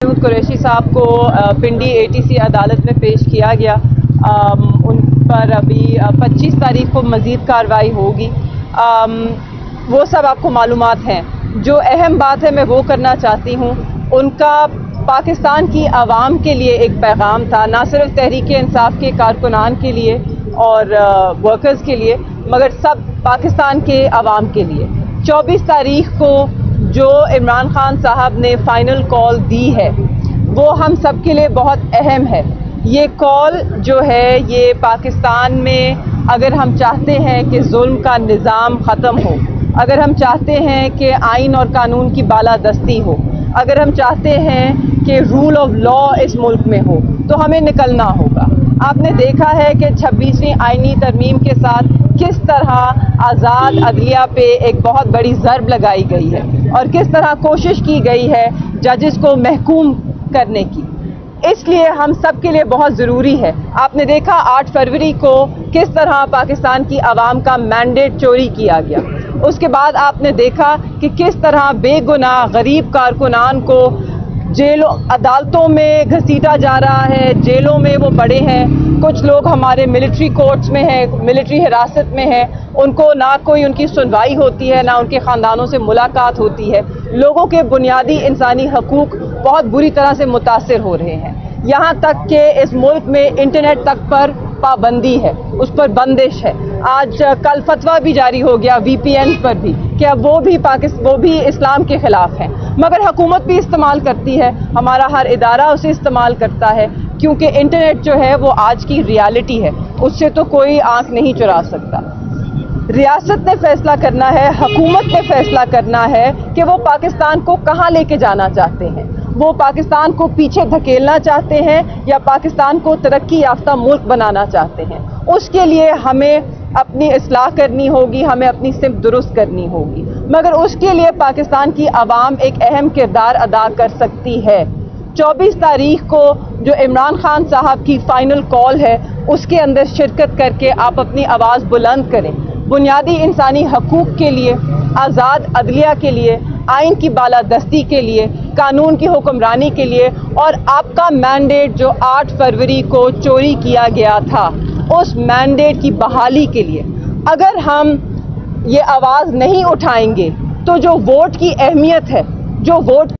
قریشی صاحب کو پنڈی ATC عدالت میں پیش کیا گیا. ان پر ابھی 25 تاریخ کو مزید کارروائی ہوگی. وہ سب آپ کو معلومات ہیں. جو اہم بات ہے میں وہ کرنا چاہتی ہوں. ان کا پاکستان کی عوام کے لیے ایک پیغام تھا، نہ صرف تحریک انصاف کے کارکنان کے لیے اور ورکرز کے لیے، مگر سب پاکستان کے عوام کے لیے. 24 تاریخ کو جو عمران خان صاحب نے فائنل کال دی ہے وہ ہم سب کے لیے بہت اہم ہے. یہ کال جو ہے یہ پاکستان میں اگر ہم چاہتے ہیں کہ ظلم کا نظام ختم ہو، اگر ہم چاہتے ہیں کہ آئین اور قانون کی بالادستی ہو، اگر ہم چاہتے ہیں کہ رول آف لا اس ملک میں ہو، تو ہمیں نکلنا ہوگا. آپ نے دیکھا ہے کہ 26ویں آئینی ترمیم کے ساتھ کس طرح آزاد عدلیہ پہ ایک بہت بڑی ضرب لگائی گئی ہے اور کس طرح کوشش کی گئی ہے ججز کو محکوم کرنے کی. اس لیے ہم سب کے لیے بہت ضروری ہے. آپ نے دیکھا 8 فروری کو کس طرح پاکستان کی عوام کا مینڈیٹ چوری کیا گیا. اس کے بعد آپ نے دیکھا کہ کس طرح بے گناہ غریب کارکنان کو جیلوں عدالتوں میں گھسیٹا جا رہا ہے، جیلوں میں وہ پڑے ہیں. کچھ لوگ ہمارے ملٹری کورٹس میں ہیں، ملٹری حراست میں ہیں، ان کو نہ کوئی ان کی سنوائی ہوتی ہے، نہ ان کے خاندانوں سے ملاقات ہوتی ہے. لوگوں کے بنیادی انسانی حقوق بہت بری طرح سے متاثر ہو رہے ہیں. یہاں تک کہ اس ملک میں انٹرنیٹ تک پر پابندی ہے، اس پر بندش ہے. آج کل فتویٰ بھی جاری ہو گیا VPN پر بھی کہ اب وہ بھی اسلام کے خلاف ہیں، مگر حکومت بھی استعمال کرتی ہے، ہمارا ہر ادارہ اسے استعمال کرتا ہے، کیونکہ انٹرنیٹ جو ہے وہ آج کی ریالٹی ہے، اس سے تو کوئی آنکھ نہیں چرا سکتا. ریاست نے فیصلہ کرنا ہے، حکومت نے فیصلہ کرنا ہے کہ وہ پاکستان کو کہاں لے کے جانا چاہتے ہیں. وہ پاکستان کو پیچھے دھکیلنا چاہتے ہیں یا پاکستان کو ترقی یافتہ ملک بنانا چاہتے ہیں. اس کے لیے ہمیں اپنی اصلاح کرنی ہوگی، ہمیں اپنی سمت درست کرنی ہوگی، مگر اس کے لیے پاکستان کی عوام ایک اہم کردار ادا کر سکتی ہے. 24 تاریخ کو جو عمران خان صاحب کی فائنل کال ہے اس کے اندر شرکت کر کے آپ اپنی آواز بلند کریں. بنیادی انسانی حقوق کے لیے، آزاد عدلیہ کے لیے، آئین کی بالادستی کے لیے، قانون کی حکمرانی کے لیے، اور آپ کا مینڈیٹ جو 8 فروری کو چوری کیا گیا تھا اس مینڈیٹ کی بحالی کے لیے. اگر ہم یہ آواز نہیں اٹھائیں گے تو جو ووٹ کی اہمیت ہے، جو ووٹ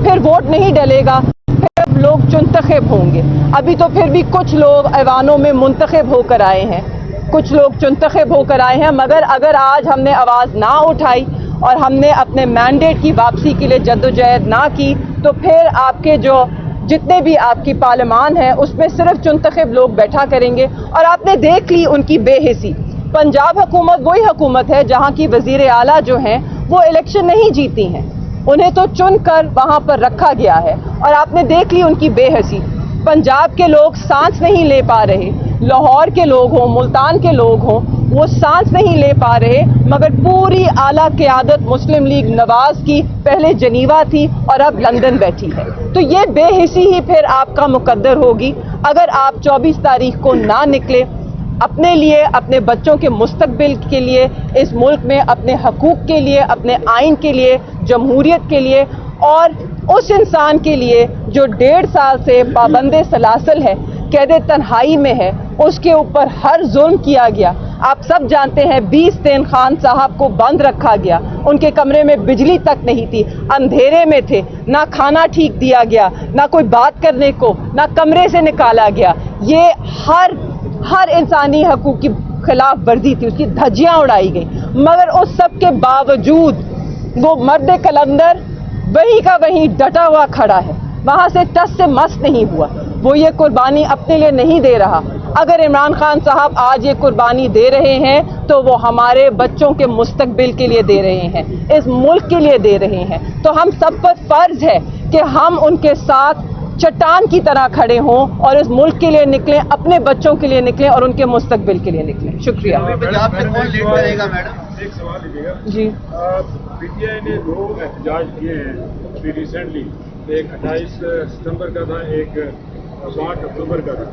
پھر ووٹ نہیں ڈلے گا، پھر لوگ منتخب ہوں گے. ابھی تو پھر بھی کچھ لوگ ایوانوں میں منتخب ہو کر آئے ہیں، کچھ لوگ منتخب ہو کر آئے ہیں، مگر اگر آج ہم نے آواز نہ اٹھائی اور ہم نے اپنے مینڈیٹ کی واپسی کے لیے جدوجہد نہ کی تو پھر آپ کے جو جتنے بھی آپ کی پارلیمان ہیں اس میں صرف منتخب لوگ بیٹھا کریں گے. اور آپ نے دیکھ لی ان کی بے حسی. پنجاب حکومت وہی حکومت ہے جہاں کی وزیر اعلیٰ جو ہیں وہ الیکشن نہیں جیتی ہیں، انہیں تو چن کر وہاں پر رکھا گیا ہے، اور آپ نے دیکھ لی ان کی بے حسی. پنجاب کے لوگ سانس نہیں لے پا رہے، لاہور کے لوگ ہوں، ملتان کے لوگ ہوں، وہ سانس نہیں لے پا رہے، مگر پوری اعلیٰ قیادت مسلم لیگ نواز کی پہلے جنیوا تھی اور اب لندن بیٹھی ہے. تو یہ بے حسی ہی پھر آپ کا مقدر ہوگی اگر آپ 24 تاریخ کو نہ نکلے اپنے لیے، اپنے بچوں کے مستقبل کے لیے، اس ملک میں اپنے حقوق کے لیے، اپنے آئین کے لیے، جمہوریت کے لیے، اور اس انسان کے لیے جو 1.5 سال سے پابند سلاسل ہے، قید تنہائی میں ہے، اس کے اوپر ہر ظلم کیا گیا. آپ سب جانتے ہیں 20 دن خان صاحب کو بند رکھا گیا، ان کے کمرے میں بجلی تک نہیں تھی، اندھیرے میں تھے، نہ کھانا ٹھیک دیا گیا، نہ کوئی بات کرنے کو، نہ کمرے سے نکالا گیا. یہ ہر انسانی حقوق کی خلاف ورزی تھی، اس کی دھجیاں اڑائی گئی. مگر اس سب کے باوجود وہ مرد کلندر وہیں کا وہیں ڈٹا ہوا کھڑا ہے، وہاں سے ٹس سے مس نہیں ہوا. وہ یہ قربانی اپنے لیے نہیں دے رہا. اگر عمران خان صاحب آج یہ قربانی دے رہے ہیں تو وہ ہمارے بچوں کے مستقبل کے لیے دے رہے ہیں، اس ملک کے لیے دے رہے ہیں. تو ہم سب پر فرض ہے کہ ہم ان کے ساتھ چٹان کی طرح کھڑے ہوں اور اس ملک کے لیے نکلیں، اپنے بچوں کے لیے نکلیں اور ان کے مستقبل کے لیے نکلیں. شکریہ. ایک سوال لیجیے گا جی. PTI نے 2 احتجاج کیے ہیں ریسنٹلی، ایک 28 ستمبر کا تھا، ایک 5 اکتوبر کا تھا،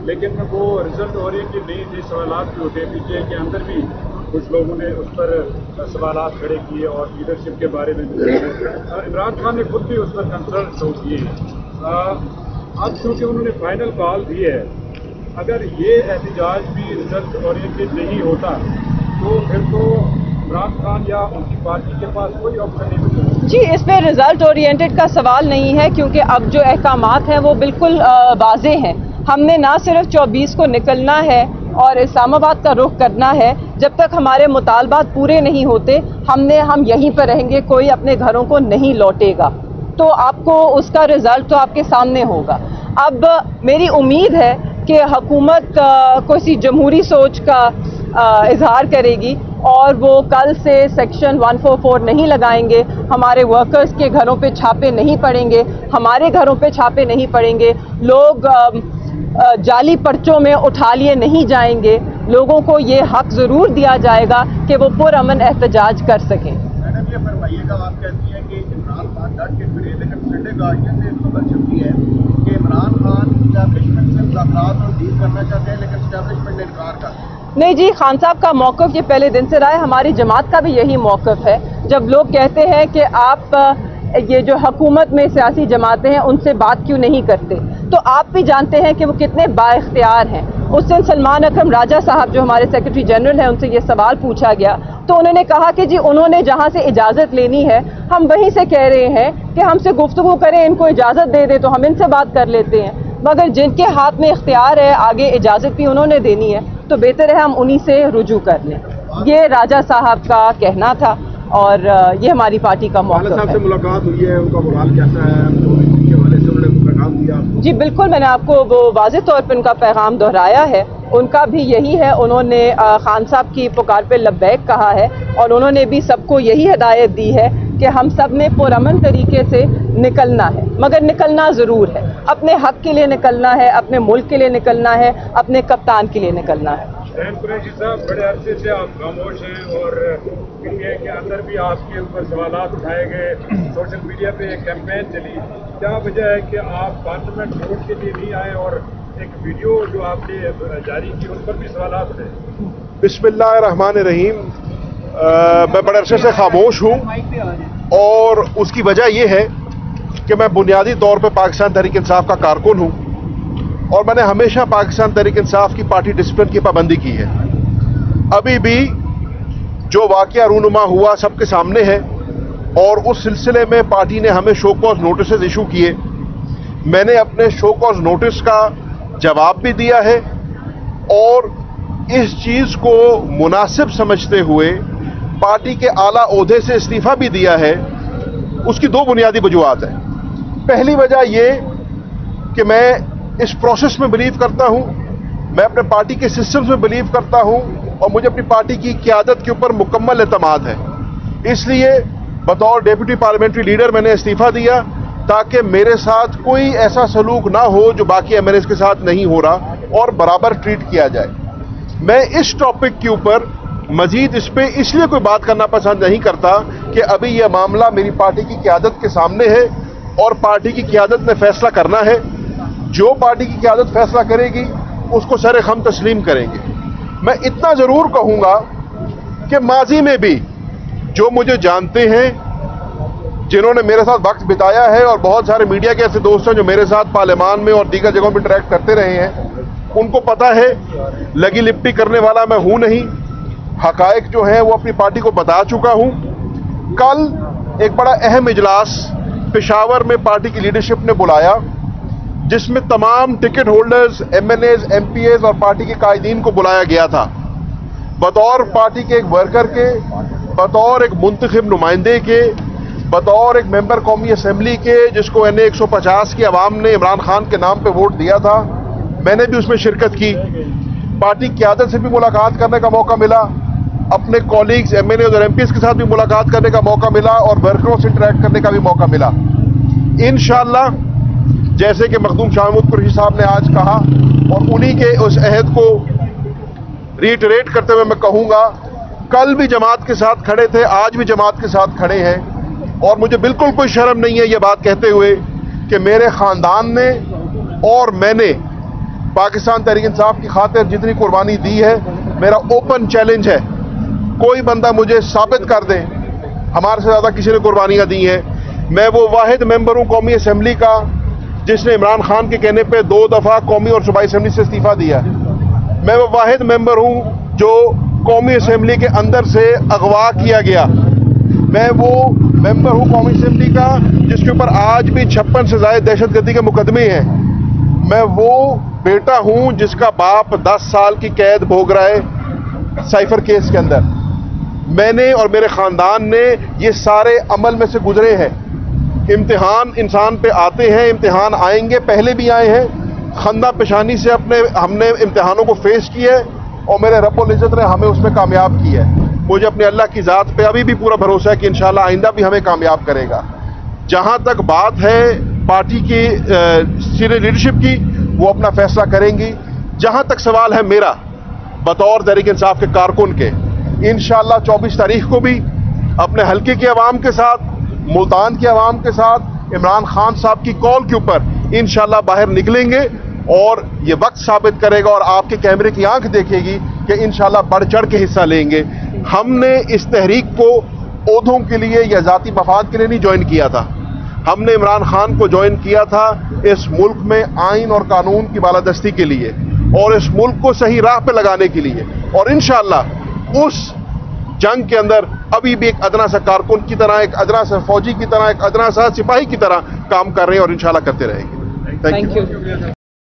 لیکن وہ رزلٹ اورینٹڈ نہیں تھے. سوالات بھی ہوتے ہیں PTI کے اندر بھی कुछ लोगों ने उस पर सवालात खड़े किए और लीडरशिप के बारे में इमरान खान ने खुद भी उस पर कंसर्न शो किए हैं। अब क्योंकि उन्होंने फाइनल कॉल दी है, अगर ये एहतजाज भी रिजल्ट ओरिएंटेड नहीं होता तो फिर तो इमरान खान या उनकी पार्टी के पास कोई ऑप्शन नहीं बचेगा। जी, इस पे रिजल्ट ओरिएंटेड का सवाल नहीं है, क्योंकि अब जो अहकामात हैं वो बिल्कुल वाज़े हैं। हमने ना सिर्फ 24 को निकलना है और इस्लामाबाद का रुख करना है। जब तक हमारे मुतालबात पूरे नहीं होते हम यहीं पर रहेंगे, कोई अपने घरों को नहीं लौटेगा। तो आपको उसका रिजल्ट तो आपके सामने होगा। अब मेरी उम्मीद है कि हुकूमत किसी जमहूरी सोच का इजहार करेगी और वो कल से सेक्शन 144 नहीं लगाएंगे, हमारे वर्कर्स के घरों पे छापे नहीं पड़ेंगे, हमारे घरों पे छापे नहीं पड़ेंगे, लोग जाली पर्चों में उठा लिए नहीं जाएंगे। लोगों को ये हक ज़रूर दिया जाएगा कि वो पुरअमन एहतजाज कर सकें। मैडम, ये फरमाइएगा, आप कहती हैं कि इमरान खान डट के खड़े, लेकिन संडे गार्डियन से खबर छपी है कि इमरान खान स्टैब्लिशमेंट से मुज़ाकरात और डील करना चाहते हैं, लेकिन स्टैब्लिशमेंट ने इनकार कर दिया। नहीं जी, खान साहब का मौक़िफ़ ये पहले दिन से रहा है, हमारी जमात का भी यही मौक़िफ़ है। जब लोग कहते हैं कि आप ये जो हुकूमत में सियासी जमातें हैं उनसे बात क्यों नहीं करते, तो आप भी जानते हैं कि वो कितने बाइख्तियार हैं। उस दिन सलमान अकरम राजा साहब जो हमारे सेक्रेटरी जनरल हैं उनसे ये सवाल पूछा गया तो उन्होंने कहा कि जी उन्होंने जहाँ से इजाज़त लेनी है हम वहीं से कह रहे हैं कि हमसे गुफ्तगू करें, इनको इजाज़त दे दे तो हम इनसे बात कर लेते हैं। मगर जिनके हाथ में इख्तियार है, आगे इजाज़त भी उन्होंने देनी है, तो बेहतर है हम उन्हीं से रुजू कर लें। ये राजा साहब का कहना था और ये हमारी पार्टी का मौक़िफ़ साहब है। से मुलाकात हुई है, उनका मोराल कैसा है? तो इसके हवाले से उन्होंने पैगाम दिया? जी बिल्कुल, मैंने आपको वो वाज़े तौर पर उनका पैगाम दोहराया है। उनका भी यही है, उन्होंने खान साहब की पुकार पे लब्बैक कहा है और उन्होंने भी सबको यही हिदायत दी है कि हम सब ने पुरअमन तरीके से निकलना है, मगर निकलना ज़रूर है, अपने हक़ के लिए निकलना है, अपने मुल्क के लिए निकलना है, अपने कप्तान के लिए निकलना है। कुरैशी साहब, बड़े अरसे से आप खामोश हैं और इंडिया के अंदर भी आपके ऊपर सवालात उठाए गए, सोशल मीडिया पे एक कैंपेन चली, क्या वजह है कि आप पार्लियामेंट वोट के लिए नहीं आए और एक वीडियो जो आपने जारी की उन पर भी सवालात उठे? बिस्मिल्लाहिर्रहमानिर्रहीम। मैं बड़े अरसे से खामोश हूँ और उसकी वजह यह है कि मैं बुनियादी तौर पर पाकिस्तान तहरीक इंसाफ का कारकुन हूँ और मैंने हमेशा पाकिस्तान तहरीक इंसाफ की पार्टी डिसिप्लिन की पाबंदी की है। अभी भी जो वाक़या रूनुमा हुआ सबके सामने है और उस सिलसिले में पार्टी ने हमें शो कॉज नोटिस इशू किए। मैंने अपने शो कॉज नोटिस का जवाब भी दिया है और इस चीज़ को मुनासिब समझते हुए पार्टी के आला ओहदे से इस्तीफ़ा भी दिया है। उसकी दो बुनियादी वजूहात हैं। पहली वजह यह कि मैं इस प्रोसेस में बिलीव करता हूं, मैं अपने पार्टी के सिस्टम्स में बिलीव करता हूं और मुझे अपनी पार्टी की क़यादत के ऊपर मुकम्मल एतमाद है। इसलिए बतौर डेप्यूटी पार्लियामेंट्री लीडर मैंने इस्तीफ़ा दिया ताकि मेरे साथ कोई ऐसा सलूक ना हो जो बाकी एमएनएस के साथ नहीं हो रहा और बराबर ट्रीट किया जाए। मैं इस टॉपिक के ऊपर मजीद इस पर इसलिए कोई बात करना पसंद नहीं करता कि अभी यह मामला मेरी पार्टी की क़यादत के सामने है और पार्टी की क़यादत ने फैसला करना है। जो पार्टी की क़यादत फैसला करेगी उसको सरे खम तस्लीम करेंगे। मैं इतना ज़रूर कहूँगा कि माजी में भी जो मुझे जानते हैं, जिन्होंने मेरे साथ वक्त बिताया है और बहुत सारे मीडिया के ऐसे दोस्त हैं जो मेरे साथ पार्लियामान में और दीगर जगहों पर इंटरेक्ट करते रहे हैं, उनको पता है लगी लिपटी करने वाला मैं हूँ नहीं। हकायक जो है वो अपनी पार्टी को बता चुका हूँ। कल एक बड़ा अहम इजलास पेशावर में पार्टी की लीडरशिप ने बुलाया जिसमें तमाम टिकट होल्डर्स, एमएनएज, एमपीएज और पार्टी के कायदीन को बुलाया गया था। बतौर पार्टी के एक वर्कर के, बतौर एक मुंतखब नुमाइंदे के, बतौर एक मेंबर कौमी असम्बली के जिसको NA 150 की आवाम ने इमरान खान के नाम पे वोट दिया था, मैंने भी उसमें शिरकत की। पार्टी क़यादत से भी मुलाकात करने का मौका मिला, अपने कॉलीग्स एमएनएज और एमपीएस के साथ भी मुलाकात करने का मौका मिला और वर्करों से इंटरेक्ट करने का भी मौका मिला। इंशाअल्लाह जैसे कि मखदूम शाह महमूद कुरैशी साहब ने आज कहा और उन्हीं के उस अहद को रीटरेट करते हुए मैं कहूँगा, कल भी जमात के साथ खड़े थे, आज भी जमात के साथ खड़े हैं और मुझे बिल्कुल कोई शर्म नहीं है ये बात कहते हुए कि मेरे ख़ानदान ने और मैंने पाकिस्तान तहरीक इंसाफ की खातिर जितनी कुर्बानी दी है, मेरा ओपन चैलेंज है कोई बंदा मुझे साबित कर दे हमारे से ज़्यादा किसी ने कुर्बानियाँ दी हैं। मैं वो वाहिद मेंबर हूँ कौमी असम्बली का जिसने इमरान खान के कहने पे 2 दफ़ा कौमी और सूबाई असम्बली से इस्तीफ़ा दिया। मैं वो वाहिद मेंबर हूँ जो कौमी असम्बली के अंदर से अगवा किया गया। मैं वो मेंबर हूँ कौमी असम्बली का जिसके ऊपर आज भी 56 से ज़ायद दहशतगर्दी के मुकदमे हैं। मैं वो बेटा हूँ जिसका बाप 10 साल की कैद भोग रहा है साइफर केस के अंदर। मैंने और मेरे ख़ानदान ने ये सारे अमल में से गुजरे हैं। इम्तिहान इंसान पे आते हैं, इम्तिहान आएंगे, पहले भी आए हैं। खंदा पेशानी से हमने इम्तिहानों को फेस किया है और मेरे रब्बुल इज़्ज़त ने हमें उसमें कामयाब किया है। मुझे अपने अल्लाह की ज़ात पे अभी भी पूरा भरोसा है कि इंशाअल्लाह आइंदा भी हमें कामयाब करेगा। जहाँ तक बात है पार्टी की सीनियर लीडरशिप की, वो अपना फैसला करेंगी। जहाँ तक सवाल है मेरा बतौर तहरीक इंसाफ के कारकुन के, इंशाअल्लाह 24 तारीख को भी अपने हल्के के अवाम के साथ, मुल्तान के अवाम के साथ इमरान खान साहब की कॉल के ऊपर इंशाअल्लाह बाहर निकलेंगे और ये वक्त साबित करेगा और आपके कैमरे की आंख देखेगी कि इंशाअल्लाह बढ़ चढ़ के हिस्सा लेंगे। हमने इस तहरीक को ओहदों के लिए या ज़ाती मफाद के लिए नहीं ज्वाइन किया था। हमने इमरान खान को ज्वाइन किया था इस मुल्क में आइन और कानून की बालादस्ती के लिए और इस मुल्क को सही राह पे लगाने के लिए। और इंशाअल्लाह उस जंग के अंदर अभी भी एक अदना सा कारकुन की तरह, एक अदना सा फौजी की तरह, एक अदना सा सिपाही की तरह काम कर रहे हैं और इंशाअल्लाह करते रहेंगे। Thank you.